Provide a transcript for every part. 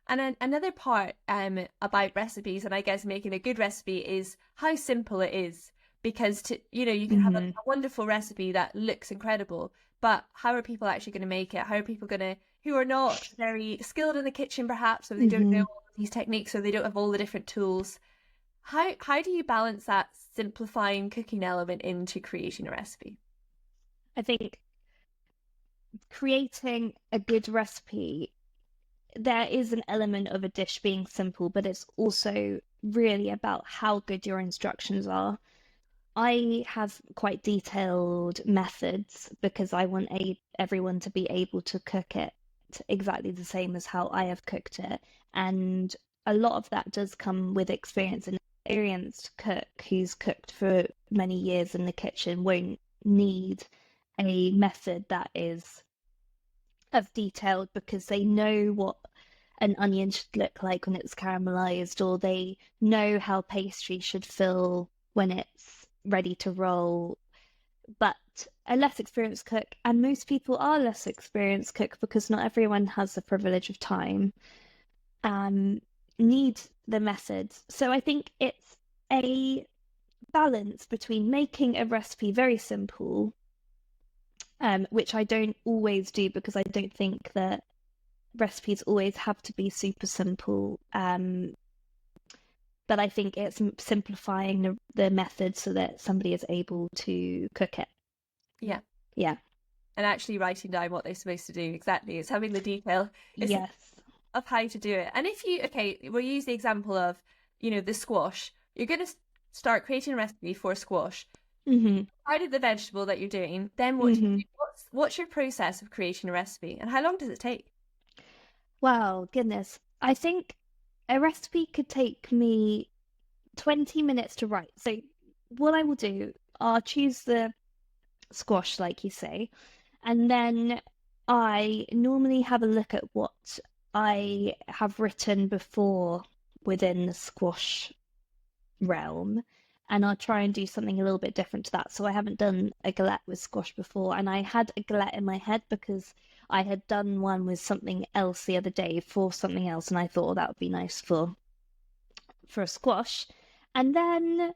And then another part about recipes, and I guess making a good recipe, is how simple it is. Because you can have a Hmm. wonderful recipe that looks incredible, but how are people actually going to make it? How are people going to, who are not very skilled in the kitchen, perhaps, or they don't know Hmm. all of these techniques, or they don't have all the different tools? How do you balance that simplifying cooking element into creating a recipe? I think creating a good recipe, there is an element of a dish being simple, but it's also really about how good your instructions are. I have quite detailed methods because I want everyone to be able to cook it exactly the same as how I have cooked it. And a lot of that does come with experience. An experienced cook who's cooked for many years in the kitchen won't need a method that is as detailed because they know what an onion should look like when it's caramelized, or they know how pastry should fill when it's ready to roll. But a less experienced cook, and most people are less experienced cook because not everyone has the privilege of time, um, need the methods. So I think it's a balance between making a recipe very simple, which I don't always do because I don't think that recipes always have to be super simple. But I think it's simplifying the method so that somebody is able to cook it. Yeah. Yeah. And actually writing down what they're supposed to do. Exactly. It's having the detail. It's Yes. of how to do it. And if you, okay, we'll use the example of, the squash. You're going to start creating a recipe for squash. Hmm. Out of the vegetable that you're doing, then what do you Hmm. do? What's your process of creating a recipe, and how long does it take? Wow, goodness. I think a recipe could take me 20 minutes to write. So what I will do, I'll choose the squash, like you say, and then I normally have a look at what I have written before within the squash realm, and I'll try and do something a little bit different to that. So I haven't done a galette with squash before, and I had a galette in my head because I had done one with something else the other day for something else, and I thought, that would be nice for a squash. And then,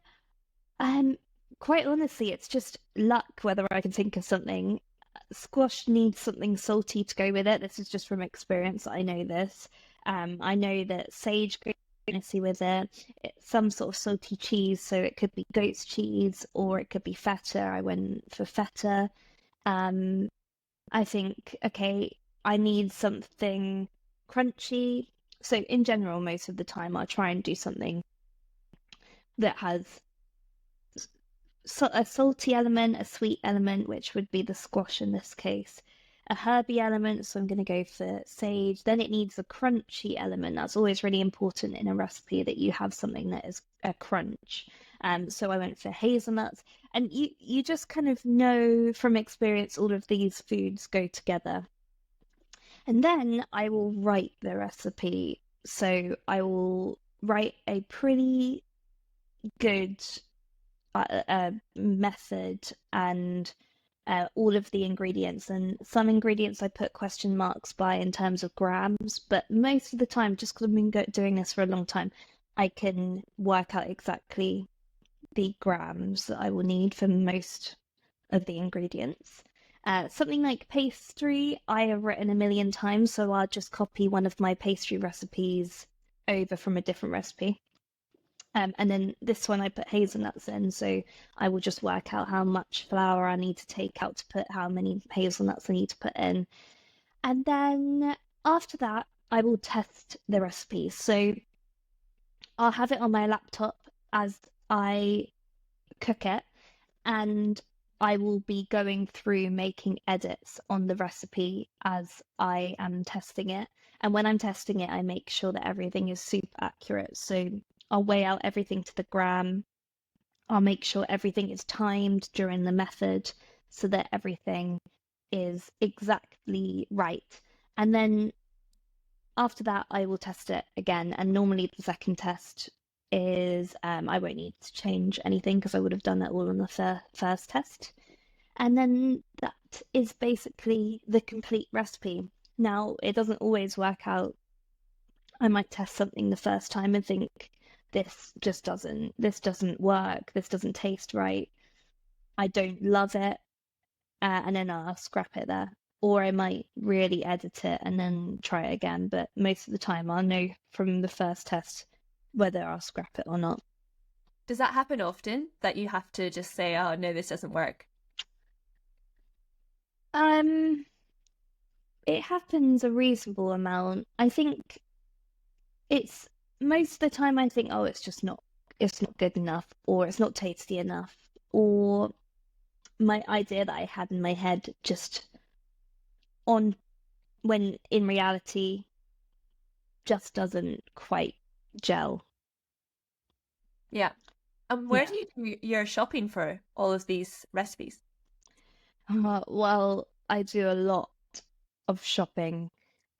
um, quite honestly, it's just luck whether I can think of something. Squash needs something salty to go with it. This is just from experience. I know this. I know that sage goes nicely with it. It's some sort of salty cheese, so it could be goat's cheese or it could be feta. I went for feta. Um, I think, okay, I need something crunchy. So in general, most of the time, I'll try and do something that has a salty element, a sweet element, which would be the squash in this case, a herby element, so I'm going to go for sage. Then it needs a crunchy element. That's always really important in a recipe that you have something that is a crunch. So I went for hazelnuts, and you just kind of know from experience all of these foods go together. And then I will write the recipe. So I will write a pretty good method and all of the ingredients. And some ingredients I put question marks by in terms of grams, but most of the time, just because I've been doing this for a long time, I can work out exactly the grams that I will need for most of the ingredients. Something like pastry, I have written a million times, so I'll just copy one of my pastry recipes over from a different recipe. And then this one I put hazelnuts in, so I will just work out how much flour I need to take out to put how many hazelnuts I need to put in. And then after that, I will test the recipe. So I'll have it on my laptop as I cook it, and I will be going through making edits on the recipe as I am testing it. And when I'm testing it, I make sure that everything is super accurate. So I'll weigh out everything to the gram. I'll make sure everything is timed during the method so that everything is exactly right. And then after that, I will test it again. And normally the second test is I won't need to change anything because I would have done that all on the first test. And then that is basically the complete recipe. Now, it doesn't always work out I might test something the first time and think this doesn't work, this doesn't taste right, I don't love it, and then I'll scrap it there. Or I might really edit it and then try it again. But most of the time, I'll know from the first test whether I'll scrap it or not. Does that happen often that you have to just say, oh, no, this doesn't work? Um, it happens a reasonable amount. I think it's most of the time I think, oh, it's not good enough, or it's not tasty enough, or my idea that I had in my head just on when in reality just doesn't quite gel. Yeah. And where Yeah. do you do your shopping for all of these recipes? Well, I do a lot of shopping,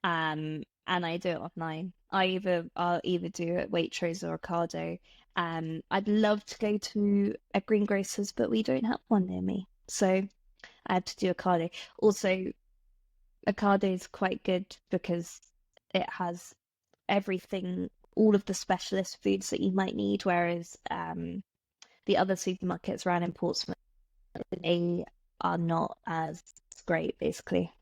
and I do it online. I'll either do it Waitrose or Ocado. I'd love to go to a greengrocer's, but we don't have one near me, so I have to do Ocado. Also, Ocado is quite good because it has everything, all of the specialist foods that you might need, whereas the other supermarkets around in Portsmouth, they are not as great, basically.